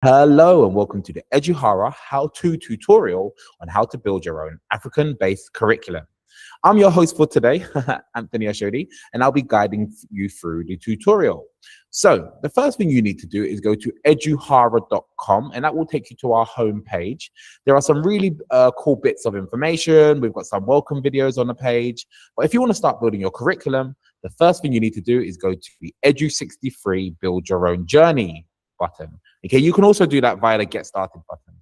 Hello and welcome to the Eduhara how-to tutorial on how to build your own African-based curriculum. I'm your host for today, Anthony Ashodi, and I'll be guiding you through the tutorial. So the first thing you need to do is go to eduhara.com, and that will take you to our home page. There are some really cool bits of information. We've got some welcome videos on the page. But if you want to start building your curriculum, the first thing you need to do is go to the Edu63 Build Your Own Journey button. Okay, you can also do that via the Get Started button.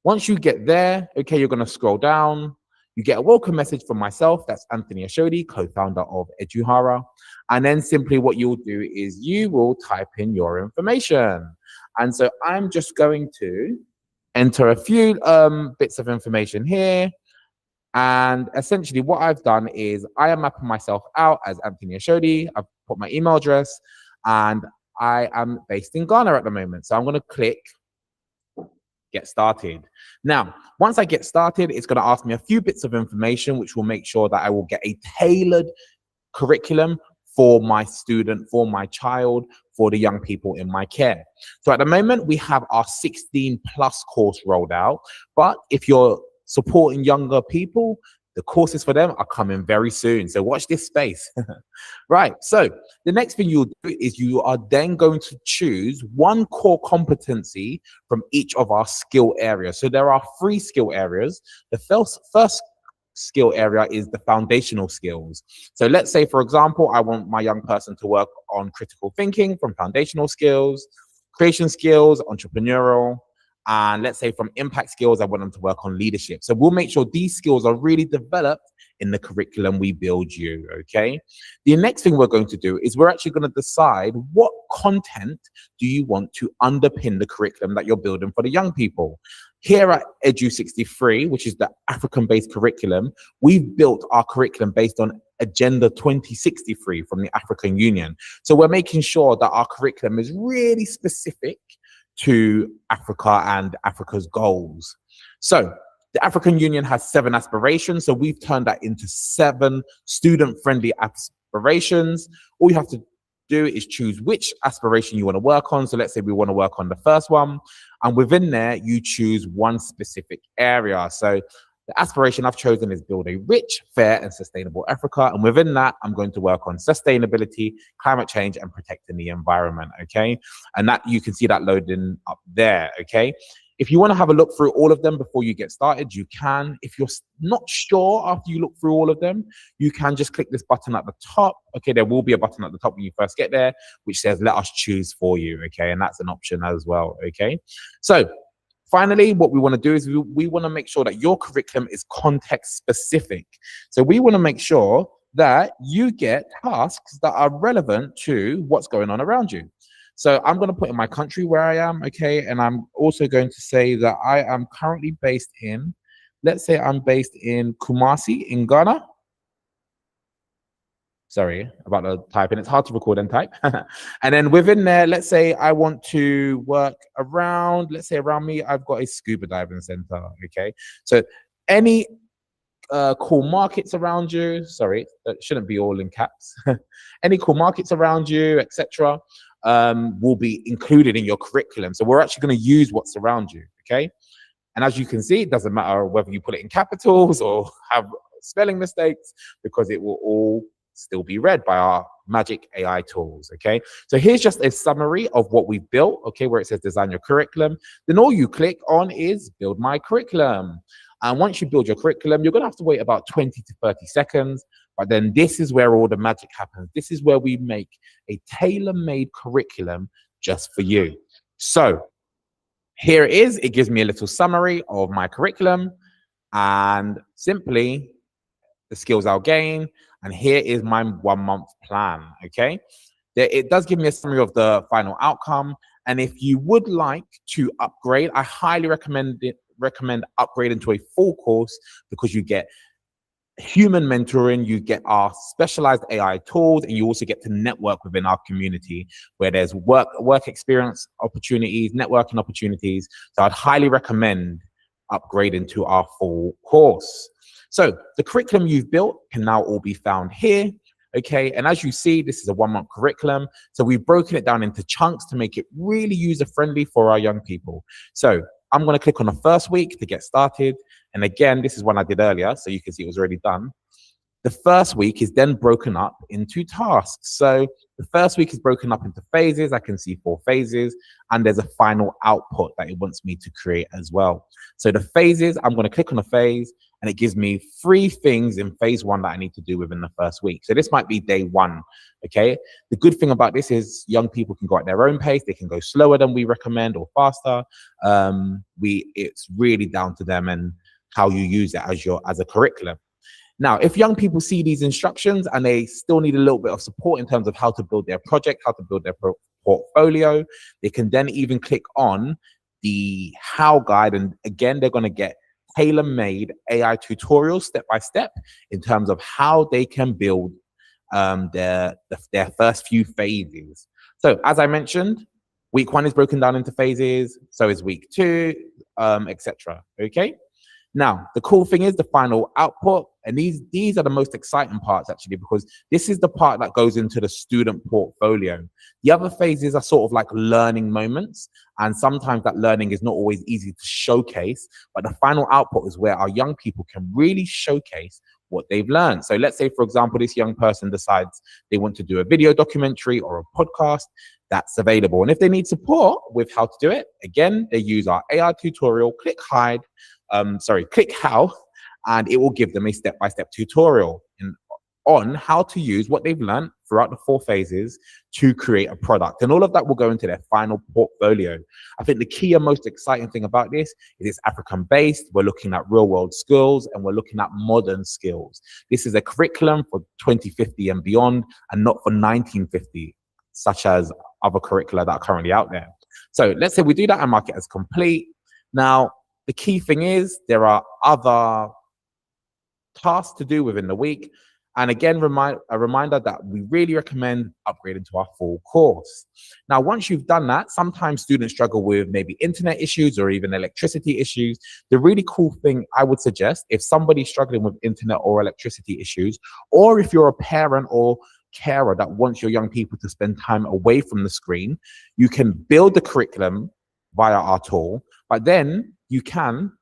Once you get there, okay, you're going to scroll down. You get a welcome message from myself. That's Anthony Ashodi, co-founder of Eduhara. And then simply what you'll do is you will type in your information. And so I'm just going to enter a few bits of information here. And essentially what I've done is I am mapping myself out as Anthony Ashodi. I've put my email address, and I am based in Ghana at the moment. So I'm going to click Get Started. Now, once I get started, it's going to ask me a few bits of information, which will make sure that I will get a tailored curriculum for my student, for my child, for the young people in my care. So at the moment, we have our 16 plus course rolled out. But if you're supporting younger people, the courses for them are coming very soon. So watch this space. Right. So the next thing you'll do is you are then going to choose one core competency from each of our skill areas. So there are 3 skill areas. The first skill area is the foundational skills. So let's say, for example, I want my young person to work on critical thinking from foundational skills, creation skills, entrepreneurial, and let's say from impact skills, I want them to work on leadership. So we'll make sure these skills are really developed in the curriculum we build you, okay? The next thing we're going to do is we're actually going to decide what content do you want to underpin the curriculum that you're building for the young people. Here at Edu63, which is the African-based curriculum, we've built our curriculum based on Agenda 2063 from the African Union. So we're making sure that our curriculum is really specific to Africa and Africa's goals. So the African Union has 7 aspirations. So we've turned that into 7 student-friendly aspirations. All you have to do is choose which aspiration you want to work on. So let's say we want to work on the first one. And within there, you choose one specific area. So the aspiration I've chosen is build a rich, fair, and sustainable Africa. And within that, I'm going to work on sustainability, climate change, and protecting the environment, okay? And that you can see that loading up there, okay? If you want to have a look through all of them before you get started, you can. If you're not sure after you look through all of them, you can just click this button at the top. Okay, there will be a button at the top when you first get there, which says, let us choose for you, okay? And that's an option as well, okay? So, finally, what we want to do is we want to make sure that your curriculum is context specific. So we want to make sure that you get tasks that are relevant to what's going on around you. So I'm going to put in my country where I am, okay? And I'm also going to say that I am currently based in, let's say I'm based in Kumasi in Ghana. Sorry about the typing. It's hard to record and type. And then within there, let's say I want to work around, let's say around me, I've got a scuba diving center, okay? So any cool markets around you, sorry, that shouldn't be all in caps. Any cool markets around you, etc., will be included in your curriculum. So we're actually going to use what's around you, okay? And as you can see, it doesn't matter whether you put it in capitals or have spelling mistakes, because it will all still be read by our magic AI tools, okay? So here's just a summary of what we've built, okay, where it says design your curriculum. Then all you click on is build my curriculum. And once you build your curriculum, you're gonna have to wait about 20 to 30 seconds, but then this is where all the magic happens. This is where we make a tailor-made curriculum just for you. So here it is. It gives me a little summary of my curriculum and simply the skills I'll gain. And here is my 1-month plan, okay? It does give me a summary of the final outcome. And if you would like to upgrade, I highly recommend upgrading to a full course, because you get human mentoring, you get our specialized AI tools, and you also get to network within our community where there's work experience opportunities, networking opportunities. So I'd highly recommend upgrading to our full course. So the curriculum you've built can now all be found here. Okay, and as you see, this is a 1-month curriculum. So we've broken it down into chunks to make it really user-friendly for our young people. So I'm going to click on the first week to get started. And again, this is one I did earlier, so you can see it was already done. The first week is then broken up into tasks. So the first week is broken up into phases. I can see 4 phases, and there's a final output that it wants me to create as well. So the phases, I'm going to click on a phase, and it gives me 3 things in phase 1 that I need to do within the first week. So this might be day 1. Okay. The good thing about this is young people can go at their own pace. They can go slower than we recommend or faster. It's really down to them and how you use it as a curriculum. Now, if young people see these instructions and they still need a little bit of support in terms of how to build their project, how to build their portfolio, they can then even click on the how guide. And again, they're going to get tailor-made AI tutorials step by step in terms of how they can build their first few phases. So as I mentioned, week 1 is broken down into phases. So is week 2, etc. Okay. Now, the cool thing is the final output, and these are the most exciting parts actually, because this is the part that goes into the student portfolio. The other phases are sort of like learning moments, and sometimes that learning is not always easy to showcase, but the final output is where our young people can really showcase what they've learned. So let's say, for example, this young person decides they want to do a video documentary or a podcast. That's available. And if they need support with how to do it, again, they use our AI tutorial, click how, and it will give them a step-by-step tutorial on how to use what they've learned throughout the 4 phases to create a product. And all of that will go into their final portfolio. I think the key and most exciting thing about this is it's African-based. We're looking at real-world skills, and we're looking at modern skills. This is a curriculum for 2050 and beyond, and not for 1950, such as other curricula that are currently out there. So let's say we do that and mark it as complete. Now, the key thing is there are other tasks to do within the week. And again, a reminder that we really recommend upgrading to our full course. Now, once you've done that, sometimes students struggle with maybe internet issues or even electricity issues. The really cool thing I would suggest, if somebody's struggling with internet or electricity issues, or if you're a parent or carer that wants your young people to spend time away from the screen, you can build the curriculum via our tool, but then you can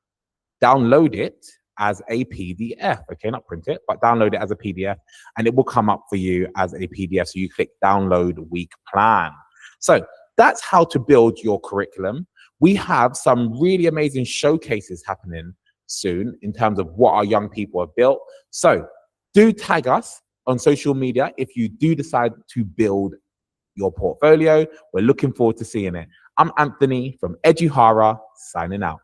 download it as a PDF, okay, not print it, but download it as a PDF, and it will come up for you as a PDF. So you click download week plan. So that's how to build your curriculum. We have some really amazing showcases happening soon in terms of what our young people have built. So do tag us on social media if you do decide to build your portfolio. We're looking forward to seeing it. I'm Anthony from Eduhara, signing out.